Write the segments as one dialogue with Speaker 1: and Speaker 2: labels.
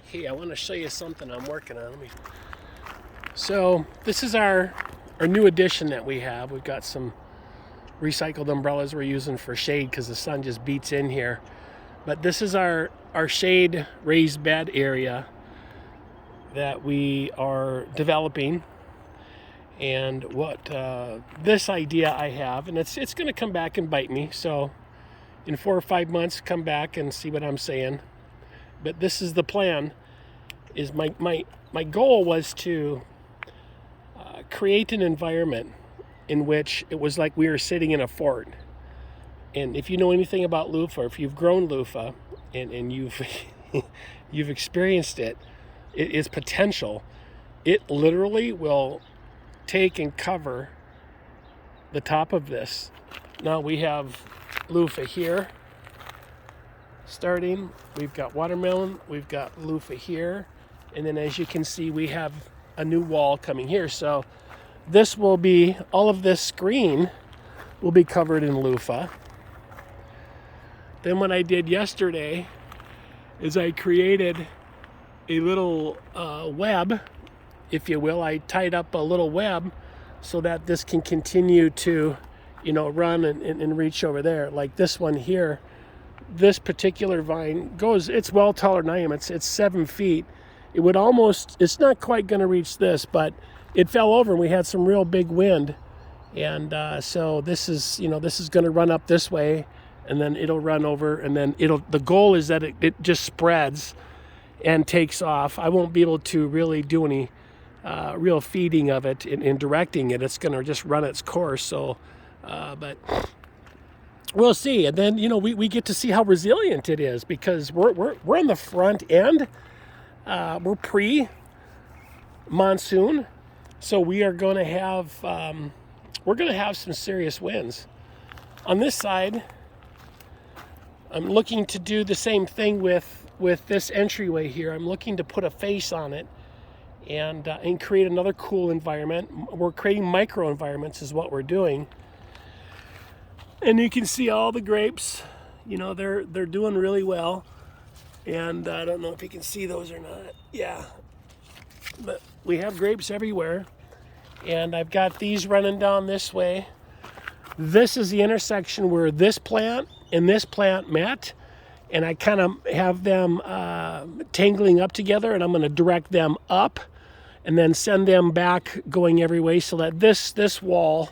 Speaker 1: Hey, I want to show you something I'm working on. So this is our new addition that we have. We've got some recycled umbrellas we're using for shade because the sun just beats in here. But this is our shade raised bed area that we are developing. And what this idea I have, and it's going to come back and bite me. So in 4 or 5 months, come back and see what I'm saying. But this is the plan. Is my goal was to create an environment in which it was like we were sitting in a fort. And if you know anything about Luffa, if you've grown Luffa and you've you've experienced its potential, it literally will take and cover the top of this. Now we have Luffa here starting. We've got watermelon, we've got Luffa here, and then as you can see we have a new wall coming here. So this will be, all of this screen will be covered in Luffa. Then what I did yesterday is I created a little web, if you will. I tied up a little web so that this can continue to, run and reach over there. Like this one here, this particular vine goes, it's well taller than I am. It's 7 feet. It would almost, it's not quite going to reach this, but it fell over and we had some real big wind. And so this is going to run up this way, and then it'll run over, and then the goal is that it just spreads and takes off. I won't be able to really do any real feeding of it and directing it. It's going to just run its course. So, but we'll see. And then, we get to see how resilient it is, because we're on the front end. We're pre-monsoon. So we are going to have, some serious winds. On this side, I'm looking to do the same thing with this entryway here. I'm looking to put a face on it and create another cool environment. We're creating micro environments is what we're doing. And you can see all the grapes, they're doing really well. And I don't know if you can see those or not. Yeah, but we have grapes everywhere. And I've got these running down this way. This is the intersection where this plant and this plant met. And I kind of have them tangling up together, and I'm going to direct them up and then send them back going every way, so that this wall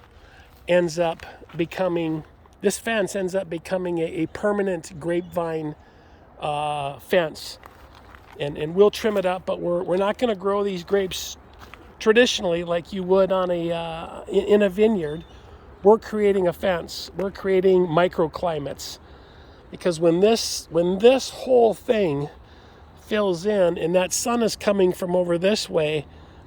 Speaker 1: ends up becoming, this fence ends up becoming a permanent grapevine fence. And we'll trim it up, but we're not going to grow these grapes traditionally like you would on in a vineyard. We're creating a fence. We're creating microclimates. Because when this whole thing fills in and that sun is coming from over this way,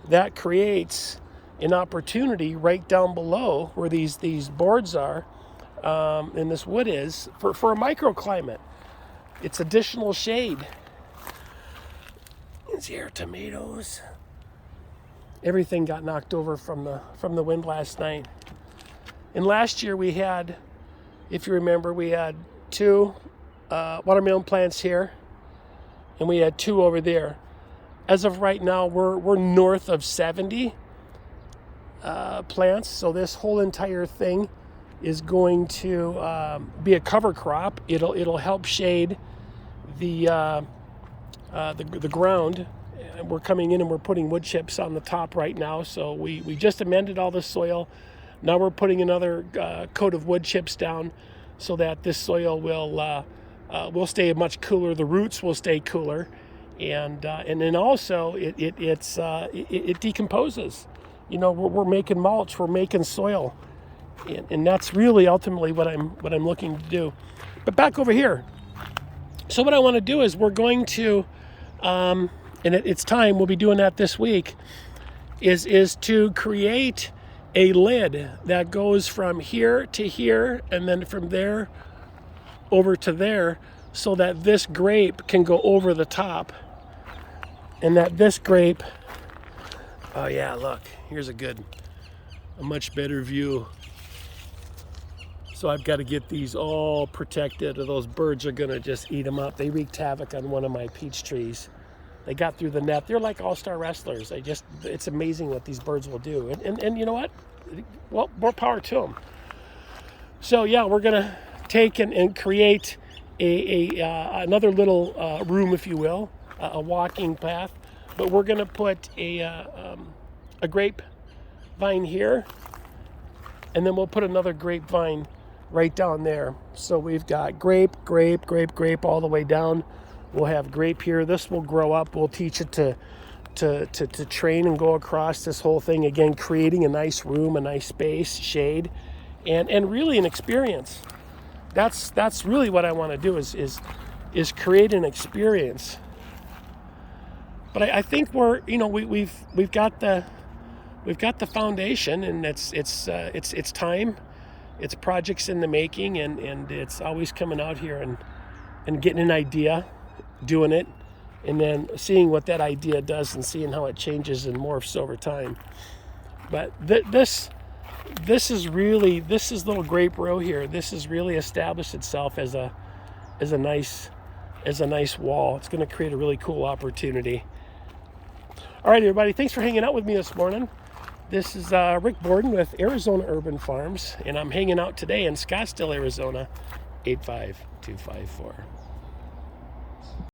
Speaker 1: that creates an opportunity right down below where these boards are and this wood is for a microclimate. It's additional shade. It's here, tomatoes. Everything got knocked over from the wind last night. And last year we had, if you remember, we had 2 watermelon plants here, and we had 2 over there. As of right now, we're north of 70 plants. So this whole entire thing is going to be a cover crop. It'll help shade the ground. And we're coming in and we're putting wood chips on the top right now. So we just amended all the soil. Now we're putting another coat of wood chips down, so that this soil will stay much cooler. The roots will stay cooler, and then also it decomposes. We're making mulch, we're making soil, and that's really ultimately what I'm looking to do. But back over here. So what I want to do is we're going to, and it's time, we'll be doing that this week, is to create a lid that goes from here to here, and then from there over to there, so that this grape can go over the top, and that this grape, oh yeah, look, here's a much better view. So I've got to get these all protected, or those birds are gonna just eat them up. They wreaked havoc on one of my peach trees. They got through the net. They're like all-star wrestlers. It's amazing what these birds will do. And you know what? Well, more power to them. So yeah, we're gonna take and create another little room, if you will, a walking path. But we're gonna put a grapevine here, and then we'll put another grapevine right down there. So we've got grape all the way down. We'll have grape here. This will grow up. We'll teach it to train and go across this whole thing, again creating a nice room, a nice space, shade, and really an experience. That's really what I want to do is create an experience. But I think we've got the foundation, and it's time. It's projects in the making, and it's always coming out here and getting an idea, doing it, and then seeing what that idea does and seeing how it changes and morphs over time. But this little grape row here, this has really established itself as a nice wall. It's going to create a really cool opportunity. All right, everybody, thanks for hanging out with me this morning. This is Rick Borden with Arizona Urban Farms, and I'm hanging out today in Scottsdale, Arizona, 85254.